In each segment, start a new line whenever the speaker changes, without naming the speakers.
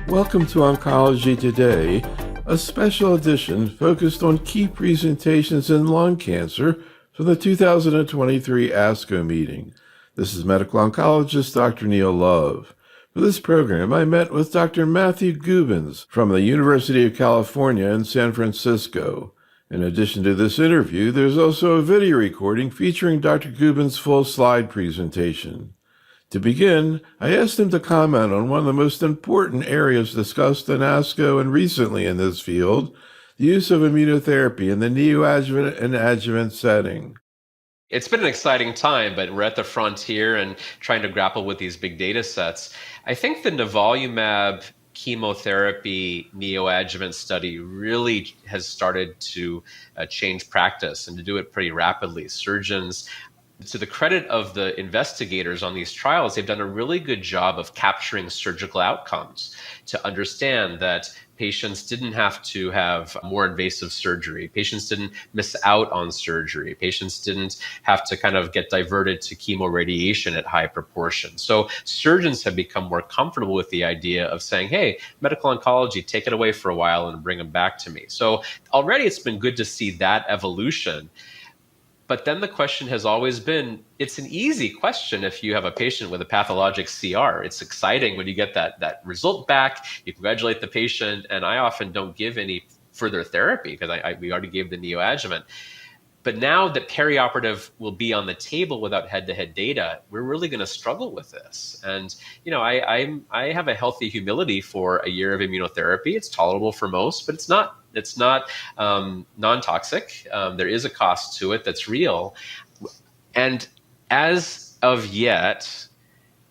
Welcome to Oncology Today, a special edition focused on key presentations in lung cancer for the 2023 ASCO meeting. This is medical oncologist Dr. Neil Love. For this program, I met with Dr. Matthew Gubens from the University of California in San Francisco. In addition to this interview, there's also a video recording featuring Dr. Gubens' full slide presentation. To begin, I asked him to comment on one of the most important areas discussed in ASCO and recently in this field, the use of immunotherapy in the neoadjuvant and adjuvant setting.
It's been an exciting time, but we're at the frontier and trying to grapple with these big data sets. I think the nivolumab chemotherapy neoadjuvant study really has started to change practice and to do it pretty rapidly. Surgeons, to the credit of the investigators on these trials, they've done a really good job of capturing surgical outcomes to understand that patients didn't have to have more invasive surgery. Patients didn't miss out on surgery. Patients didn't have to kind of get diverted to chemoradiation at high proportion. So surgeons have become more comfortable with the idea of saying, hey, medical oncology, take it away for a while and bring them back to me. So already it's been good to see that evolution. But then the question has always been, it's an easy question if you have a patient with a pathologic CR. It's exciting when you get that result back, you congratulate the patient, and I often don't give any further therapy because we already gave the neoadjuvant. But now that perioperative will be on the table without head-to-head data, we're really going to struggle with this. And I have a healthy humility for a year of immunotherapy. It's tolerable for most, but it's not non-toxic. There is a cost to it that's real. And as of yet,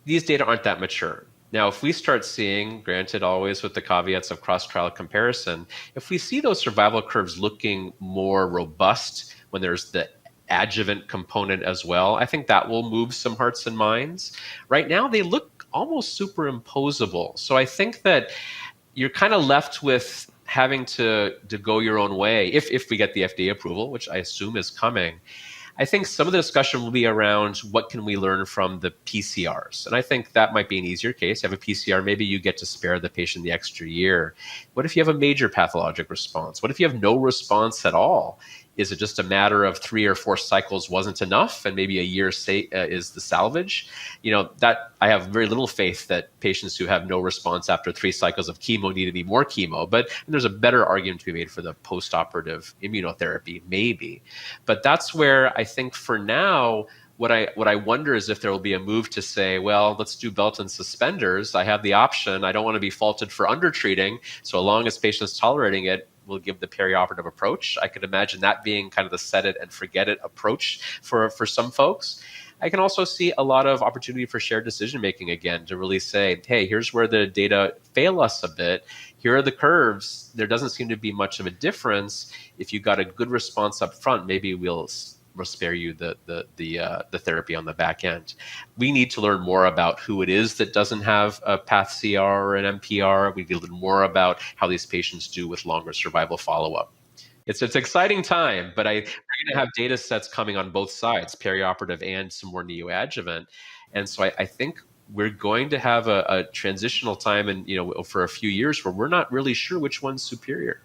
these data aren't that mature. Now, if we start seeing, granted always with the caveats of cross-trial comparison, if we see those survival curves looking more robust when there's the adjuvant component as well, I think that will move some hearts and minds. Right now, they look almost superimposable. So I think that you're kind of left with having to go your own way if we get the FDA approval, which I assume is coming. I think some of the discussion will be around what can we learn from the PCRs. And I think that might be an easier case. You have a PCR, maybe you get to spare the patient the extra year. What if you have a major pathologic response? What if you have no response at all? Is it just a matter of 3 or 4 cycles wasn't enough and maybe a year is the salvage? That I have very little faith that patients who have no response after 3 cycles of chemo need any more chemo, but there's a better argument to be made for the post-operative immunotherapy, maybe. But that's where I think for now, what I wonder is if there will be a move to say, well, let's do belt and suspenders. I have the option. I don't want to be faulted for undertreating. So long as patients tolerating it, we'll give the perioperative approach. I could imagine that being kind of the set it and forget it approach for some folks. I can also see a lot of opportunity for shared decision making again to really say, hey, here's where the data fail us a bit. Here are the curves. There doesn't seem to be much of a difference. If you got a good response up front, maybe we'll spare you the therapy on the back end. We need to learn more about who it is that doesn't have a path CR or an MPR. We need to learn more about how these patients do with longer survival follow-up. It's an exciting time, but we're going to have data sets coming on both sides, perioperative and some more neoadjuvant. And so I think we're going to have a transitional time and for a few years where we're not really sure which one's superior.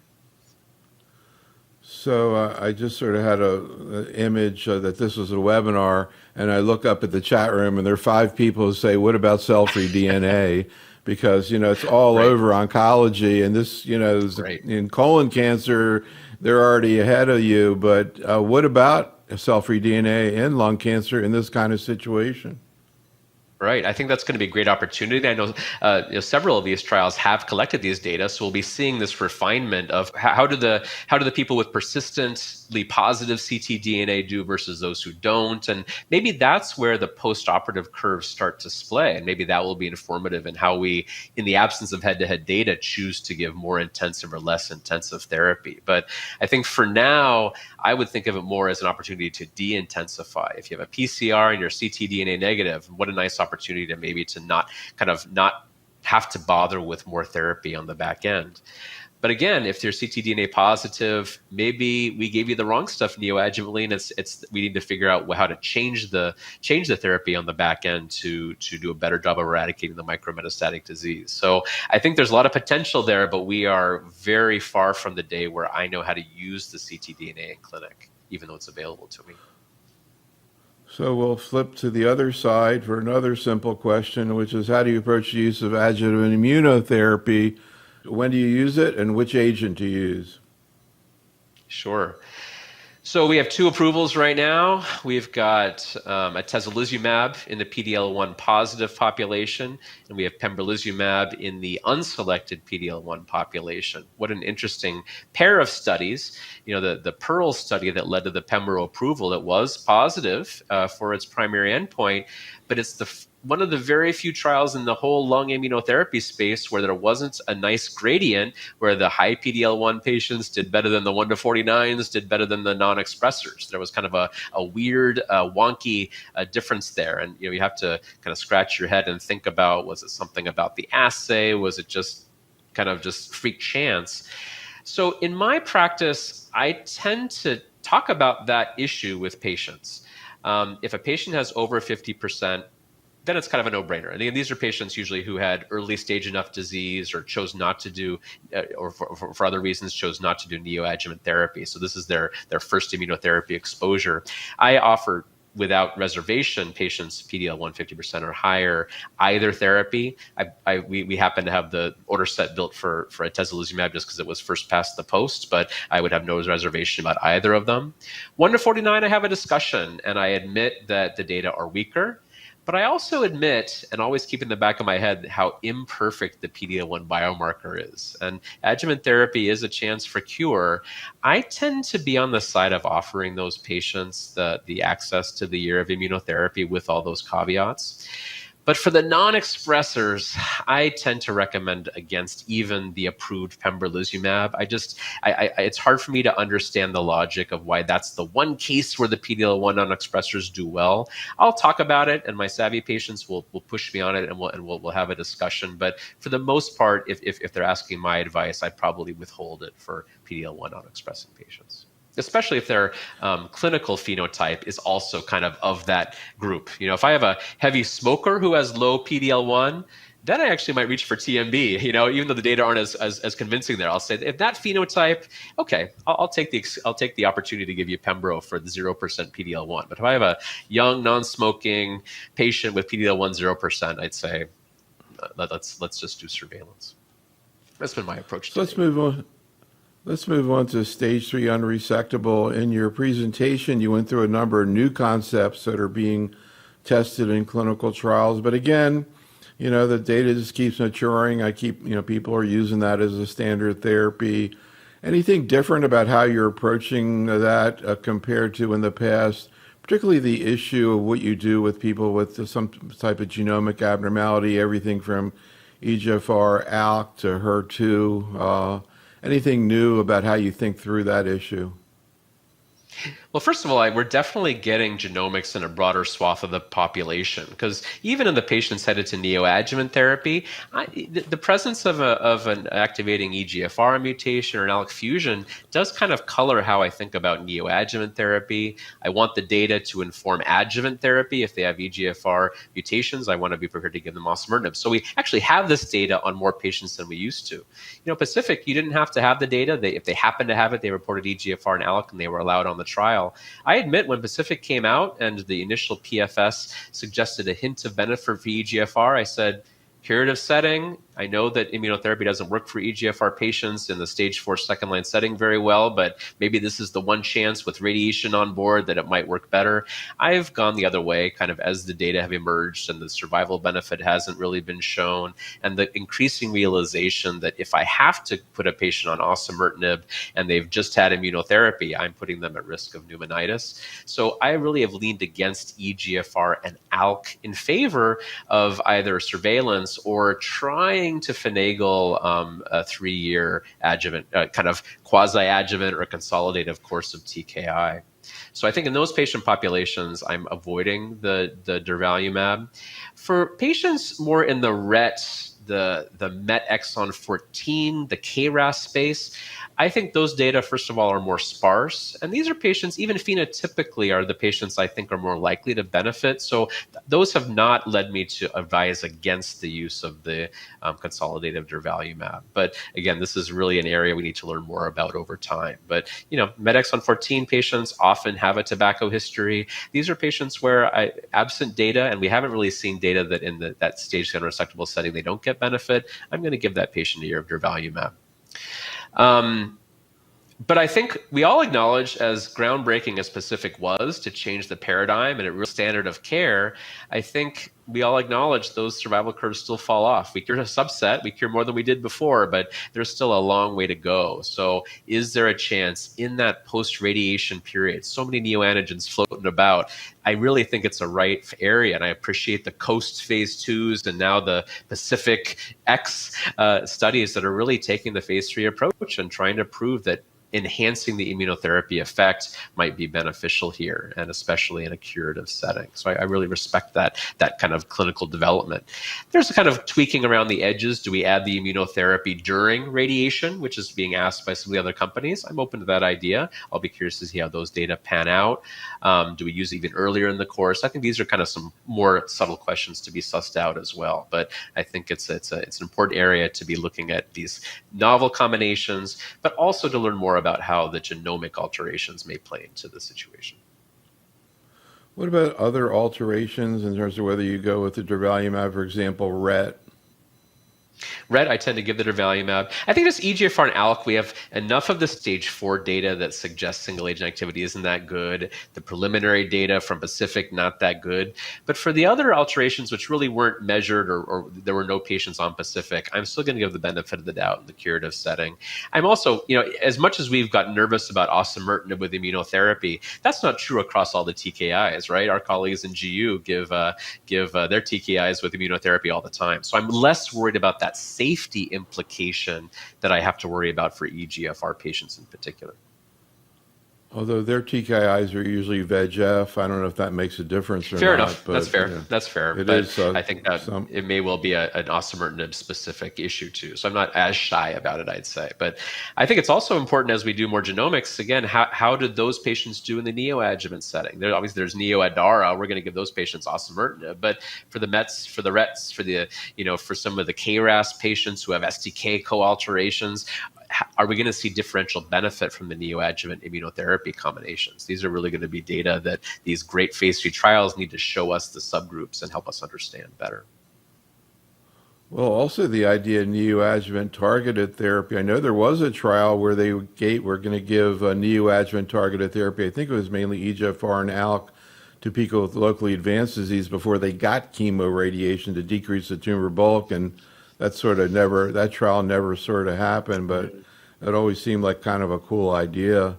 So I just sort of had an image that this was a webinar, and I look up at the chat room, and there are 5 people who say, what about cell-free DNA? Because, it's all over oncology, and this, in colon cancer, they're already ahead of you. But what about cell-free DNA in lung cancer in this kind of situation?
Right. I think that's going to be a great opportunity. I know several of these trials have collected these data, so we'll be seeing this refinement of how do the people with persistently positive ctDNA do versus those who don't, and maybe that's where the post-operative curves start to splay, and maybe that will be informative in how we, in the absence of head-to-head data, choose to give more intensive or less intensive therapy. But I think for now, I would think of it more as an opportunity to de-intensify. If you have a PCR and you're ctDNA negative, what a nice opportunity to not have to bother with more therapy on the back end. But again, if they're ctDNA positive, maybe we gave you the wrong stuff neoadjuvantly, and we need to figure out how to change the therapy on the back end to do a better job of eradicating the micrometastatic disease. So I think there's a lot of potential there, but we are very far from the day where I know how to use the ctDNA in clinic, even though it's available to me.
So we'll flip to the other side for another simple question, which is how do you approach the use of adjuvant immunotherapy? When do you use it, and which agent do you use?
Sure. So we have 2 approvals right now. We've got atezolizumab in the PD-L1 positive population, and we have pembrolizumab in the unselected PD-L1 population. What an interesting pair of studies. The Pearl study that led to the pembro approval, it was positive for its primary endpoint, but it's one of the very few trials in the whole lung immunotherapy space where there wasn't a nice gradient where the high PD-L1 patients did better than the 1 to 49s, did better than the non-expressors. There was kind of a weird, wonky difference there. And you have to kind of scratch your head and think about, was it something about the assay? Was it just kind of just freak chance? So in my practice, I tend to talk about that issue with patients. If a patient has over 50%, then it's kind of a no-brainer. And these are patients usually who had early stage enough disease or chose not to do, or for other reasons, chose not to do neoadjuvant therapy. So this is their first immunotherapy exposure. I offer, without reservation, patients PD-L1 50% or higher, either therapy. We happen to have the order set built for atezolizumab just because it was first past the post, but I would have no reservation about either of them. 1 to 49, I have a discussion, and I admit that the data are weaker. But I also admit, and always keep in the back of my head, how imperfect the PD-L1 biomarker is. And adjuvant therapy is a chance for cure. I tend to be on the side of offering those patients the access to the year of immunotherapy with all those caveats. But for the non-expressors, I tend to recommend against even the approved pembrolizumab. It's hard for me to understand the logic of why that's the one case where the PD-L1 non-expressors do well. I'll talk about it, and my savvy patients will push me on it, and we'll have a discussion. But for the most part, if they're asking my advice, I'd probably withhold it for PD-L1 non-expressing patients, especially if their clinical phenotype is also kind of that group. If I have a heavy smoker who has low PD-L1, then I actually might reach for TMB, even though the data aren't as convincing there. I'll say, if that phenotype, okay, I'll take the opportunity to give you pembro for the 0% PD-L1. But if I have a young, non-smoking patient with PD-L1 0%, I'd say, let's just do surveillance. That's been my approach.
So let's move on. Let's move on to stage 3 unresectable. In your presentation, you went through a number of new concepts that are being tested in clinical trials. But again, the data just keeps maturing. People are using that as a standard therapy. Anything different about how you're approaching that compared to in the past, particularly the issue of what you do with people with some type of genomic abnormality, everything from EGFR, ALK to HER2, anything new about how you think through that issue?
Well, first of all, we're definitely getting genomics in a broader swath of the population, because even in the patients headed to neoadjuvant therapy, the presence of an activating EGFR mutation or an ALK fusion does kind of color how I think about neoadjuvant therapy. I want the data to inform adjuvant therapy. If they have EGFR mutations, I want to be prepared to give them osimertinib. So we actually have this data on more patients than we used to. Pacific, you didn't have to have the data. If they happened to have it, they reported EGFR and ALK, and they were allowed on the trial. I admit, when Pacific came out and the initial PFS suggested a hint of benefit for EGFR, I said, curative setting, I know that immunotherapy doesn't work for EGFR patients in the stage 4 second line setting very well, but maybe this is the one chance with radiation on board that it might work better. I've gone the other way, kind of as the data have emerged and the survival benefit hasn't really been shown, and the increasing realization that if I have to put a patient on osimertinib and they've just had immunotherapy, I'm putting them at risk of pneumonitis. So I really have leaned against EGFR and ALK in favor of either surveillance or trying to finagle a 3-year adjuvant, kind of quasi-adjuvant or consolidative course of TKI. So I think in those patient populations, I'm avoiding the durvalumab. For patients more in the RET the MET exon 14, the KRAS space, I think those data, first of all, are more sparse. And these are patients, even phenotypically, are the patients I think are more likely to benefit. So those have not led me to advise against the use of the consolidative durvalumab. But again, this is really an area we need to learn more about over time. But, MET exon 14 patients often have a tobacco history. These are patients where absent data, and we haven't really seen data that in that stage unresectable setting, they don't get benefit. I'm going to give that patient a year of durvalumab. But I think we all acknowledge, as groundbreaking as Pacific was to change the paradigm and a real standard of care, I think we all acknowledge those survival curves still fall off. We cure a subset, we cure more than we did before, but there's still a long way to go. So is there a chance in that post-radiation period, so many neoantigens floating about, I really think it's a right area, and I appreciate the COAST phase 2s and now the Pacific X studies that are really taking the phase 3 approach and trying to prove that enhancing the immunotherapy effect might be beneficial here, and especially in a curative setting. So I really respect that kind of clinical development. There's a kind of tweaking around the edges. Do we add the immunotherapy during radiation, which is being asked by some of the other companies? I'm open to that idea. I'll be curious to see how those data pan out. Do we use it even earlier in the course? I think these are kind of some more subtle questions to be sussed out as well. But I think it's an important area to be looking at these novel combinations, but also to learn more about how the genomic alterations may play into the situation.
What about other alterations in terms of whether you go with the durvalumab, for example, RET?
RET, I tend to give the durvalumab. I think this EGFR and ALK, we have enough of the stage 4 data that suggests single agent activity isn't that good. The preliminary data from Pacific, not that good. But for the other alterations, which really weren't measured or there were no patients on Pacific, I'm still going to give the benefit of the doubt in the curative setting. I'm also, as much as we've got nervous about osimertinib with immunotherapy, that's not true across all the TKIs, right? Our colleagues in GU give their TKIs with immunotherapy all the time. So I'm less worried about that safety implication that I have to worry about for EGFR patients in particular.
Although their TKIs are usually VEGF, I don't know if that makes a difference or not.
Fair enough.
But,
that's fair. That's fair. But I think that it may well be an osimertinib specific issue too. So I'm not as shy about it, I'd say. But I think it's also important as we do more genomics, again, how did those patients do in the neoadjuvant setting? Obviously there's neoadara. We're going to give those patients osimertinib. But for the METs, for the RETs, for some of the KRAS patients who have STK co-alterations, are we going to see differential benefit from the neoadjuvant immunotherapy combinations? These are really going to be data that these great phase 3 trials need to show us the subgroups and help us understand better.
Well, also the idea of neoadjuvant targeted therapy. I know there was a trial where they were going to give a neoadjuvant targeted therapy. I think it was mainly EGFR and ALK to people with locally advanced disease before they got chemoradiation to decrease the tumor bulk, and that trial never sort of happened, but it always seemed like kind of a cool idea.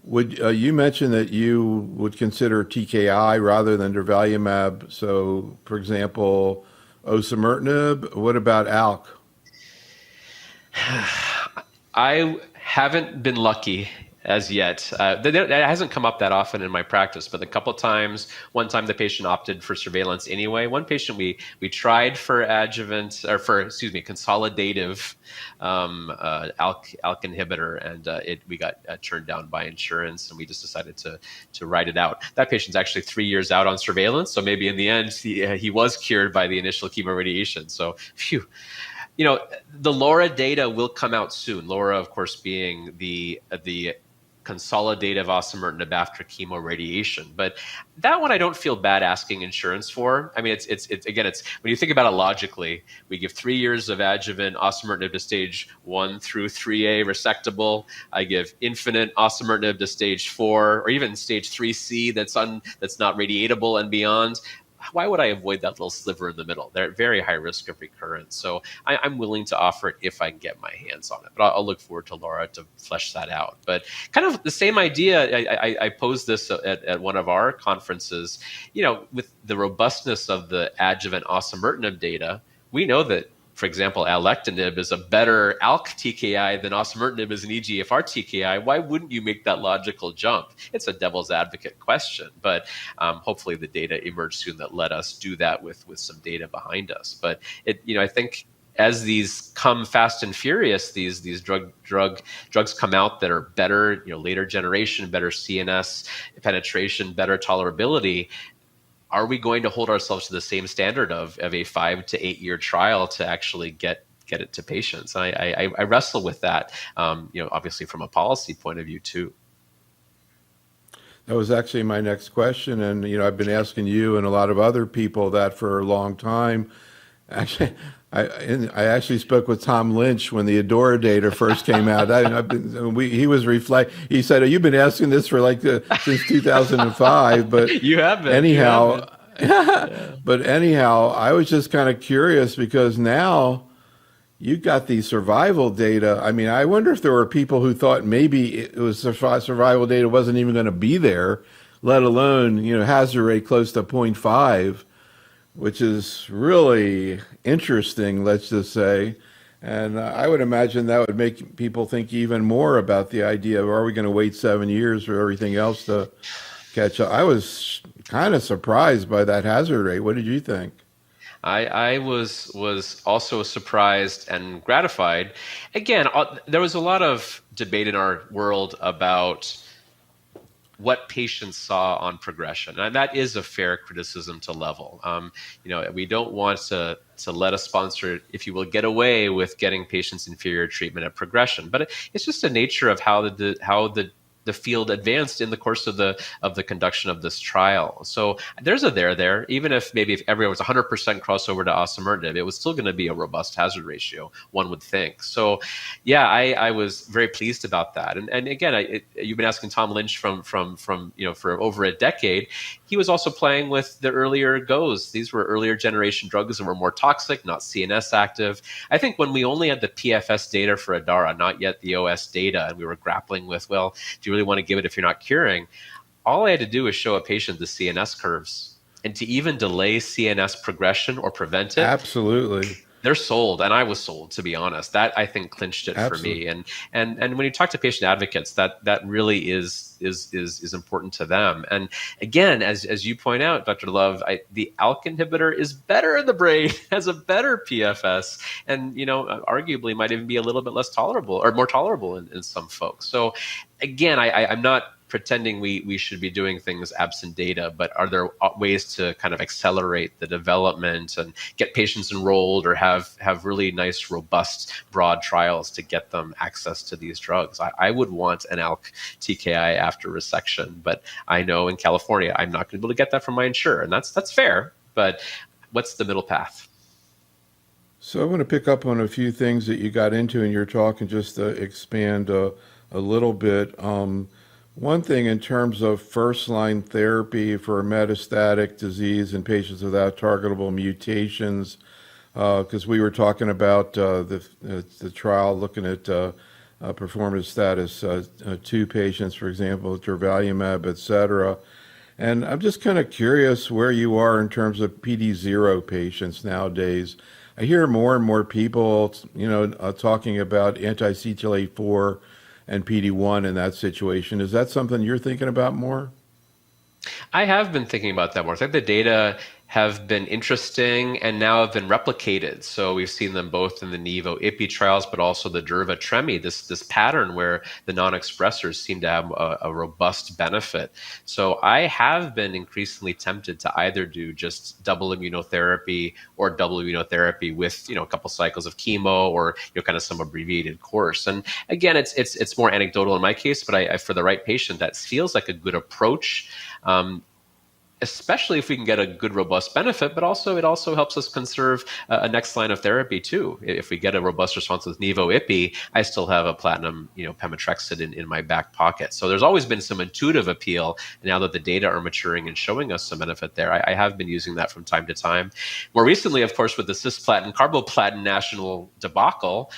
Would you mentioned that you would consider TKI rather than durvalumab? So, for example, osimertinib. What about ALK?
I haven't been lucky as yet. That hasn't come up that often in my practice, but a couple of times, one time the patient opted for surveillance anyway. One patient we tried for consolidative ALK inhibitor, and we got turned down by insurance, and we just decided to ride it out. That patient's actually 3 years out on surveillance, so maybe in the end he was cured by the initial chemoradiation. So, phew. The LAURA data will come out soon. LAURA, of course, being the consolidative osimertinib after chemoradiation. But that one I don't feel bad asking insurance for. I mean, it's when you think about it logically, we give 3 years of adjuvant osimertinib to stage 1 through 3A resectable. I give infinite osimertinib to stage 4 or even stage 3C that's not radiatable and beyond. Why would I avoid that little sliver in the middle? They're at very high risk of recurrence. So I'm willing to offer it if I can get my hands on it. But I'll look forward to Laura to flesh that out. But kind of the same idea, I posed this at one of our conferences. With the robustness of the adjuvant osimertinib data, we know that, for example, alectinib is a better ALK TKI than osimertinib is an EGFR TKI. Why wouldn't you make that logical jump? It's a devil's advocate question, but hopefully the data emerge soon that let us do that with some data behind us. But I think as these come fast and furious, these drugs come out that are better, later generation, better CNS penetration, better tolerability. Are we going to hold ourselves to the same standard of a 5 to 8 year trial to actually get it to patients? I wrestle with that, obviously from a policy point of view too.
That was actually my next question, and I've been asking you and a lot of other people that for a long time. Actually, I actually spoke with Tom Lynch when the Adora data first came out. He was He said, "Oh, you've been asking this for since 2005." But
you have been.
Anyhow, but anyhow, I was just kind of curious because now you got the survival data. I mean, I wonder if there were people who thought maybe it was survival data wasn't even going to be there, let alone hazard rate close to 0.5. Which is really interesting, let's just say. And I would imagine that would make people think even more about the idea of, are we going to wait 7 years for everything else to catch up? I was kind of surprised by that hazard rate. What did you think?
I was also surprised and gratified. Again, there was a lot of debate in our world about what patients saw on progression. And that is a fair criticism to level. We don't want to let a sponsor, if you will, get away with getting patients inferior treatment at progression. But it's just the nature of how the field advanced in the course of the conduction of this trial. So there's a there. Even if everyone was 100% crossover to osimertinib, it was still going to be a robust hazard ratio, one would think. So yeah, I was very pleased about that. And again, you've been asking Tom Lynch from for over a decade. He was also playing with the earlier goes. These were earlier generation drugs that were more toxic, not CNS active. I think when we only had the PFS data for Adara, not yet the OS data, and we were grappling with, well, do you really want to give it if you're not curing? All I had to do was show a patient the CNS curves, and to even delay CNS progression or prevent it.
Absolutely.
They're sold, and I was sold, to be honest. That, I think, clinched it Absolutely. For me. And when you talk to patient advocates, that really is important to them. And again, as you point out, Dr. Love, the ALK inhibitor is better in the brain, has a better PFS, and arguably might even be a little bit less tolerable or more tolerable in some folks. So again, I'm not pretending we should be doing things absent data, but are there ways to kind of accelerate the development and get patients enrolled or have really nice, robust, broad trials to get them access to these drugs? I would want an ALK TKI after resection, but I know in California, I'm not going to be able to get that from my insurer, and that's fair, but what's the middle path?
So I want to pick up on a few things that you got into in your talk and just expand a little bit. One thing in terms of first-line therapy for metastatic disease in patients without targetable mutations, because we were talking about the trial looking at performance status 2 patients, for example, durvalumab, et cetera. And I'm just kind of curious where you are in terms of PD0 patients nowadays. I hear more and more people, talking about anti-CTLA-4 and PD-1 in that situation. Is that something you're thinking about more?
I have been thinking about that more. I think the data have been interesting and now have been replicated. So we've seen them both in the Nivo-Ipi trials, but also the Durva-Tremi, this pattern where the non-expressors seem to have a robust benefit. So I have been increasingly tempted to either do just double immunotherapy or double immunotherapy with, a couple cycles of chemo or, kind of some abbreviated course. And again, it's more anecdotal in my case, but I for the right patient, that feels like a good approach. Especially if we can get a good, robust benefit, but also it also helps us conserve a next line of therapy too. If we get a robust response with Nivo-Ipi, I still have a platinum, pemetrexed in my back pocket. So there's always been some intuitive appeal. Now that the data are maturing and showing us some benefit there, I have been using that from time to time. More recently, of course, with the cisplatin, carboplatin national debacle,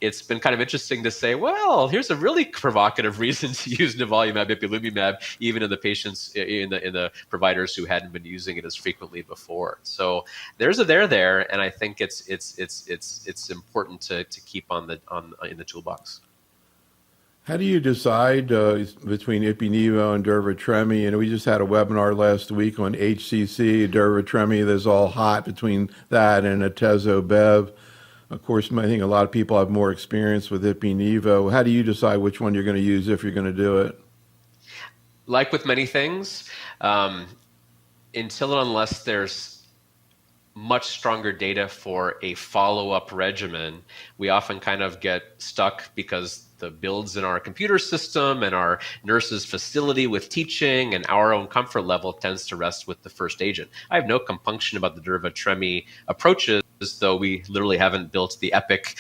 it's been kind of interesting to say, well, here's a really provocative reason to use nivolumab, ipilimumab, even in the patients, in the providers who hadn't been using it as frequently before. So there's a there, and I think it's important to keep in the toolbox.
How do you decide between Ipi-Nivo and Durva-Tremi? We just had a webinar last week on HCC, Durva-Tremi. There's all hot between that and Atezo-Bev. Of course, I think a lot of people have more experience with it being Evo. How do you decide which one you're going to use if you're going to do it?
Like with many things, um, until and unless there's much stronger data for a follow-up regimen, we often kind of get stuck because the builds in our computer system and our nurse's facility with teaching and our own comfort level tends to rest with the first agent. I have no compunction about the durva-tremi approaches, though we literally haven't built the epic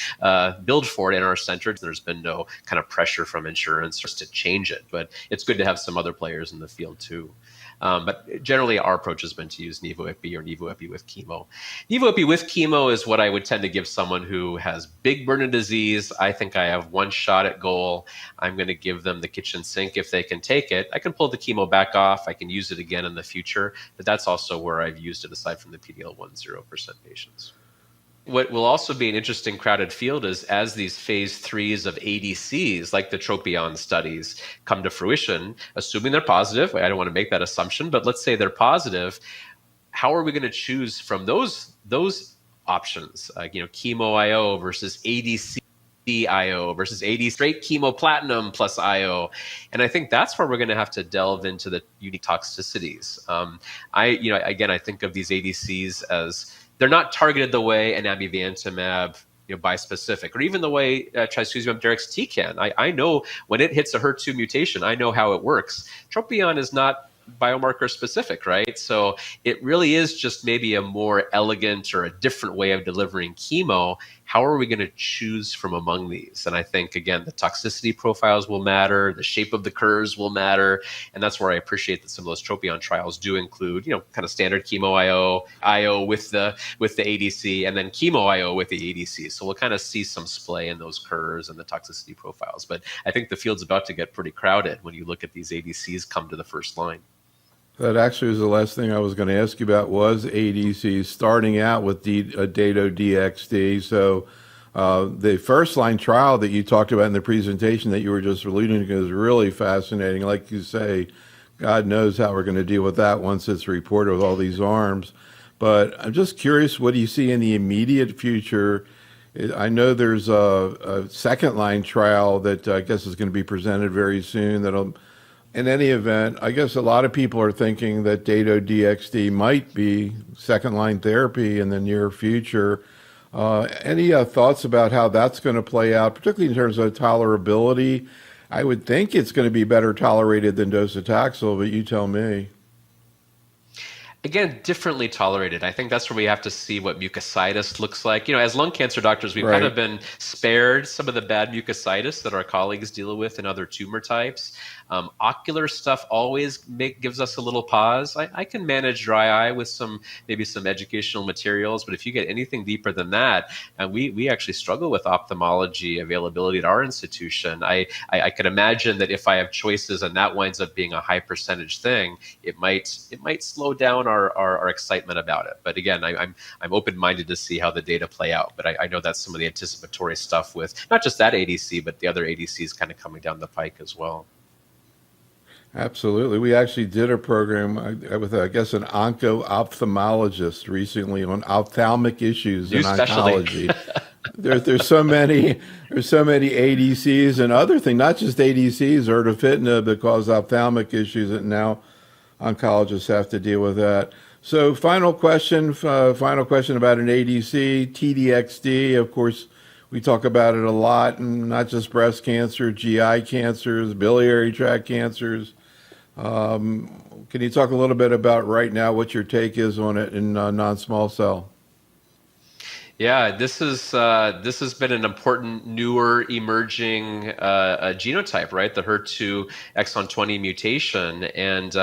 build for it in our center. There's been no kind of pressure from insurance to change it, but it's good to have some other players in the field too. But generally, our approach has been to use nivo-ipi or nivo-ipi with chemo. Nivo-ipi with chemo is what I would tend to give someone who has big burden of disease. I think I have one shot at goal. I'm going to give them the kitchen sink if they can take it. I can pull the chemo back off. I can use it again in the future, but that's also where I've used it aside from the PD-L1 0% patients. What will also be an interesting crowded field is as these phase 3s of ADCs, like the Tropion studies, come to fruition, assuming they're positive. I don't want to make that assumption, but let's say they're positive. How are we going to choose from those options? Chemo IO versus ADC IO versus AD straight chemo platinum plus IO. And I think that's where we're going to have to delve into the unique toxicities. I think of these ADCs as they're not targeted the way an amivantamab bispecific, or even the way trastuzumab deruxtecan. I know when it hits a HER2 mutation, I know how it works. Tropion is not biomarker specific, right? So it really is just maybe a more elegant or a different way of delivering chemo. How are we going to choose from among these? And I think, again, the toxicity profiles will matter, the shape of the curves will matter, and that's where I appreciate that some of those Tropion trials do include, kind of standard chemo IO with the ADC, and then chemo IO with the ADC. So we'll kind of see some splay in those curves and the toxicity profiles. But I think the field's about to get pretty crowded when you look at these ADCs come to the first line.
That actually was the last thing I was going to ask you about was ADCs, starting out with Dato-DXd. So the first line trial that you talked about in the presentation that you were just alluding to is really fascinating. Like you say, God knows how we're going to deal with that once it's reported with all these arms. But I'm just curious, what do you see in the immediate future? I know there's a second line trial that I guess is going to be presented very soon that'll... In any event, I guess a lot of people are thinking that Dato-DXd might be second-line therapy in the near future. Any thoughts about how that's going to play out, particularly in terms of tolerability? I would think it's going to be better tolerated than docetaxel, but you tell me.
Again, differently tolerated. I think that's where we have to see what mucositis looks like. As lung cancer doctors, we've kind of been spared some of the bad mucositis that our colleagues deal with in other tumor types. Ocular stuff always gives us a little pause. I can manage dry eye with maybe some educational materials, but if you get anything deeper than that, and we actually struggle with ophthalmology availability at our institution. I could imagine that if I have choices and that winds up being a high percentage thing, it might slow down our excitement about it. But again, I'm open-minded to see how the data play out. But I know that's some of the anticipatory stuff with not just that ADC, but the other ADCs kind of coming down the pike as well.
Absolutely. We actually did a program with, I guess, an onco-ophthalmologist recently on ophthalmic issues in oncology. There's so many ADCs and other things, not just ADCs, erdafitinib that cause ophthalmic issues, and now oncologists have to deal with that. So final question about an ADC, TDXD. Of course, we talk about it a lot, and not just breast cancer, GI cancers, biliary tract cancers. Can you talk a little bit about right now what your take is on it in non-small cell?
Yeah, this has been an important, newer, emerging genotype, right? The HER2 exon 20 mutation, and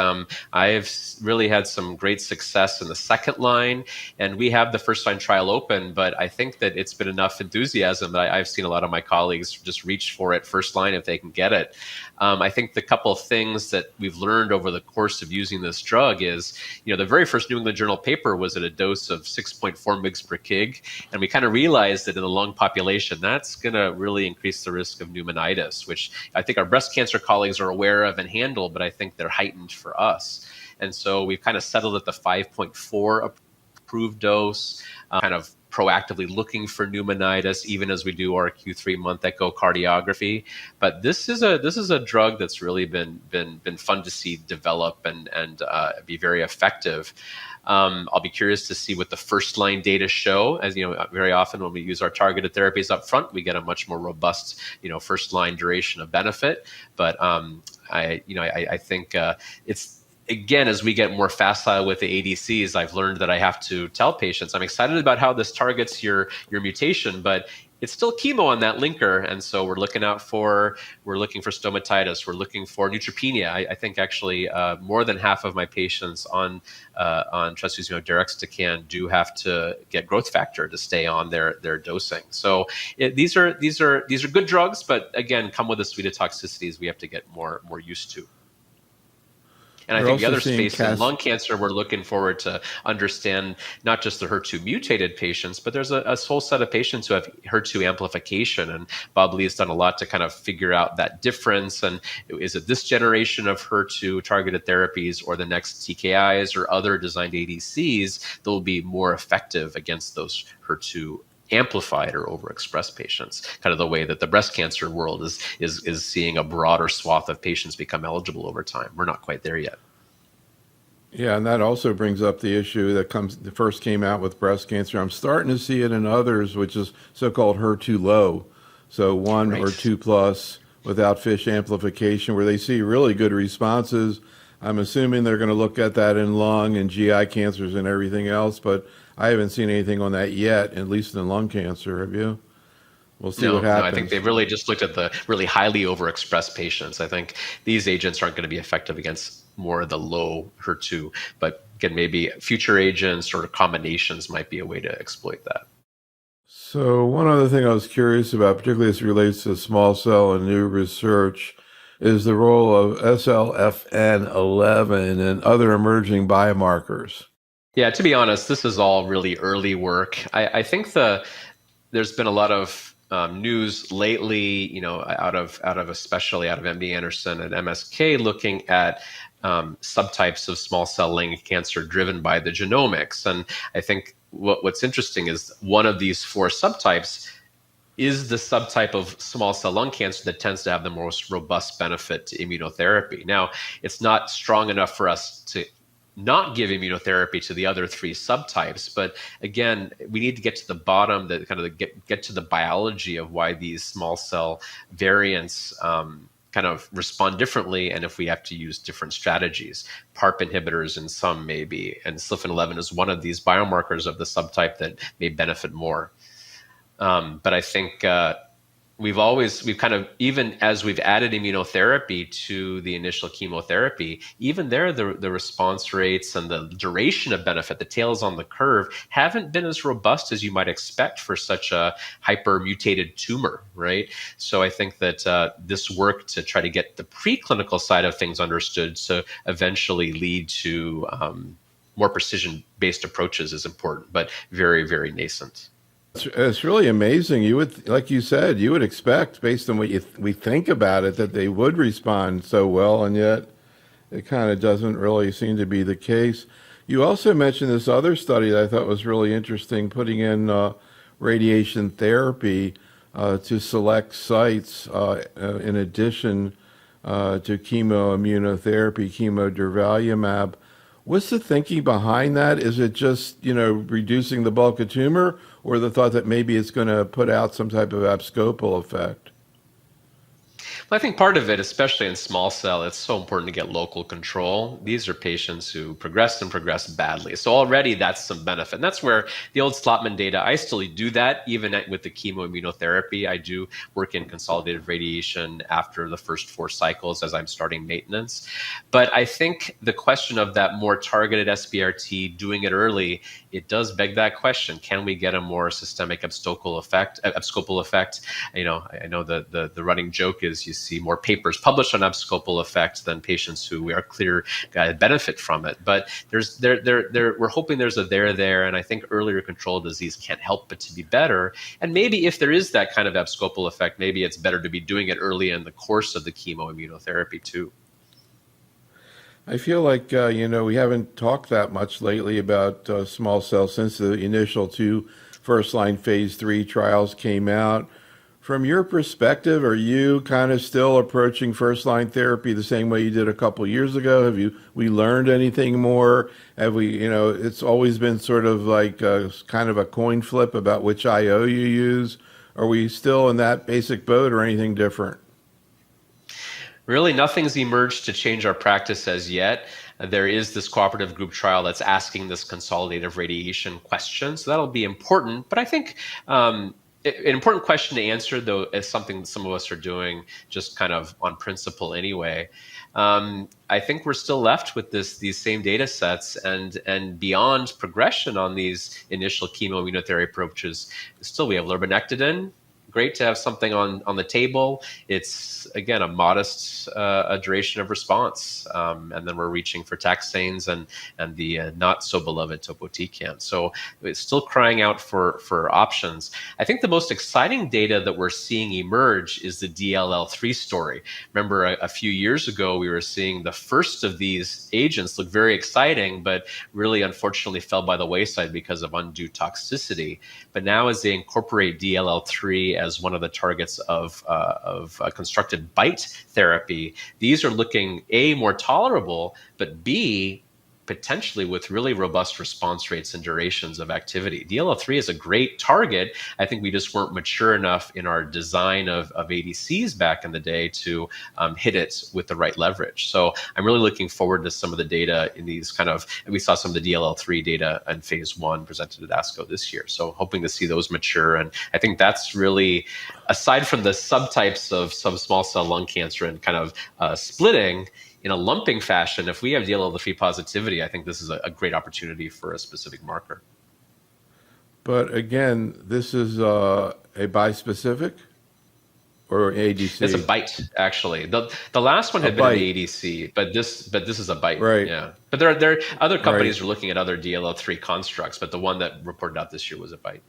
I've really had some great success in the second line, and we have the first line trial open. But I think that it's been enough enthusiasm that I've seen a lot of my colleagues just reach for it first line if they can get it. I think the couple of things that we've learned over the course of using this drug is, the very first New England Journal paper was at a dose of 6.4 mg per kg. And we kind of realized that in the lung population, that's going to really increase the risk of pneumonitis, which I think our breast cancer colleagues are aware of and handle, but I think they're heightened for us. And so we've kind of settled at the 5.4 approved dose, kind of proactively looking for pneumonitis, even as we do our Q3-month echocardiography. But this is a drug that's really been fun to see develop and be very effective. I'll be curious to see what the first line data show. As you know, very often when we use our targeted therapies up front, we get a much more robust, first line duration of benefit. But I think it's, again, as we get more facile with the ADCs, I've learned that I have to tell patients, I'm excited about how this targets your mutation, but it's still chemo on that linker. And so we're looking for stomatitis, we're looking for neutropenia. I think actually more than half of my patients on trastuzumab deruxtecan do have to get growth factor to stay on their dosing. So these are good drugs, but again, come with a suite of toxicities we have to get more used to. And I think the other space in lung cancer, we're looking forward to understand not just the HER2 mutated patients, but there's a whole set of patients who have HER2 amplification. And Bob Lee has done a lot to kind of figure out that difference. And is it this generation of HER2 targeted therapies or the next TKIs or other designed ADCs that will be more effective against those HER2 amplified or overexpressed patients, kind of the way that the breast cancer world is seeing a broader swath of patients become eligible over time. We're not quite there yet.
Yeah, and that also brings up the issue that first came out with breast cancer. I'm starting to see it in others, which is so-called HER2 low. So 1
right.
or 2 plus without FISH amplification, where they see really good responses. I'm assuming they're going to look at that in lung and GI cancers and everything else, but I haven't seen anything on that yet, at least in lung cancer. Have you? We'll see what happens.
No, I think they've really just looked at the really highly overexpressed patients. I think these agents aren't going to be effective against more of the low HER2, but again, maybe future agents or combinations might be a way to exploit that.
So one other thing I was curious about, particularly as it relates to small cell and new research, is the role of SLFN11 and other emerging biomarkers.
Yeah, to be honest, this is all really early work. I think there's been a lot of news lately, especially out of MD Anderson and MSK, looking at subtypes of small cell lung cancer driven by the genomics. And I think what's interesting is one of these 4 subtypes is the subtype of small cell lung cancer that tends to have the most robust benefit to immunotherapy. Now, it's not strong enough for us to not give immunotherapy to the other 3 subtypes, but again, we need to get to the bottom, that kind of get to the biology of why these small cell variants kind of respond differently, and if we have to use different strategies. PARP inhibitors in some maybe, and SLFN11 is one of these biomarkers of the subtype that may benefit more. But I think we've kind of, even as we've added immunotherapy to the initial chemotherapy, even there, the response rates and the duration of benefit, the tails on the curve, haven't been as robust as you might expect for such a hyper-mutated tumor, right? So I think that this work to try to get the preclinical side of things understood to eventually lead to more precision-based approaches is important, but very, very nascent.
It's really amazing. You would, like you said, you would expect, based on what we think about it, that they would respond so well, and yet it kind of doesn't really seem to be the case. You also mentioned this other study that I thought was really interesting, putting in radiation therapy to select sites in addition to chemoimmunotherapy, chemodurvalumab. What's the thinking behind that? Is it just, reducing the bulk of tumor, or the thought that maybe it's going to put out some type of abscopal effect?
Well, I think part of it, especially in small cell, it's so important to get local control. These are patients who progressed and progressed badly. So already that's some benefit. And that's where the old Slotman data, I still do that even with the chemoimmunotherapy. I do work in consolidated radiation after the first 4 cycles as I'm starting maintenance. But I think the question of that more targeted SBRT, doing it early, it does beg that question. Can we get a more systemic abscopal effect? I know the running joke is you see more papers published on abscopal effect than patients who we are clear benefit from it. But we're hoping there's a there, and I think earlier control of disease can't help but to be better. And maybe if there is that kind of abscopal effect, maybe it's better to be doing it early in the course of the chemoimmunotherapy too.
I feel like, we haven't talked that much lately about small cell since the initial 2 first-line phase 3 trials came out. From your perspective, are you kind of still approaching first-line therapy the same way you did a couple years ago? We learned anything more? Have we, it's always been sort of like kind of a coin flip about which IO you use. Are we still in that basic boat or anything different?
Really, nothing's emerged to change our practice as yet. There is this cooperative group trial that's asking this consolidative radiation question, so that'll be important. But I think an important question to answer, though, is something that some of us are doing just kind of on principle anyway. I think we're still left with these same data sets, and beyond progression on these initial chemoimmunotherapy approaches, still we have lurbinectidine. Great to have something on the table. It's, again, a modest duration of response. And then we're reaching for taxanes and the not so beloved topotecan. So it's still crying out for options. I think the most exciting data that we're seeing emerge is the DLL3 story. Remember, a few years ago, we were seeing the first of these agents look very exciting, but really unfortunately fell by the wayside because of undue toxicity. But now as they incorporate DLL3 as one of the targets of constructed BiTE therapy, these are looking A, more tolerable, but B, potentially with really robust response rates and durations of activity. DLL3 is a great target. I think we just weren't mature enough in our design of ADCs back in the day to hit it with the right leverage. So I'm really looking forward to some of the data in these and we saw some of the DLL3 data in phase 1 presented at ASCO this year. So hoping to see those mature. And I think that's really, aside from the subtypes of small cell lung cancer and kind of splitting, in a lumping fashion, if we have DLL3 positivity, I think this is a great opportunity for a specific marker.
But again, this is a bispecific or ADC?
It's a BiTE, actually. The last one had been an ADC, but this is a BiTE.
Right.
Yeah. But there are other companies are looking at other DLL3 constructs, but the one that reported out this year was a BiTE.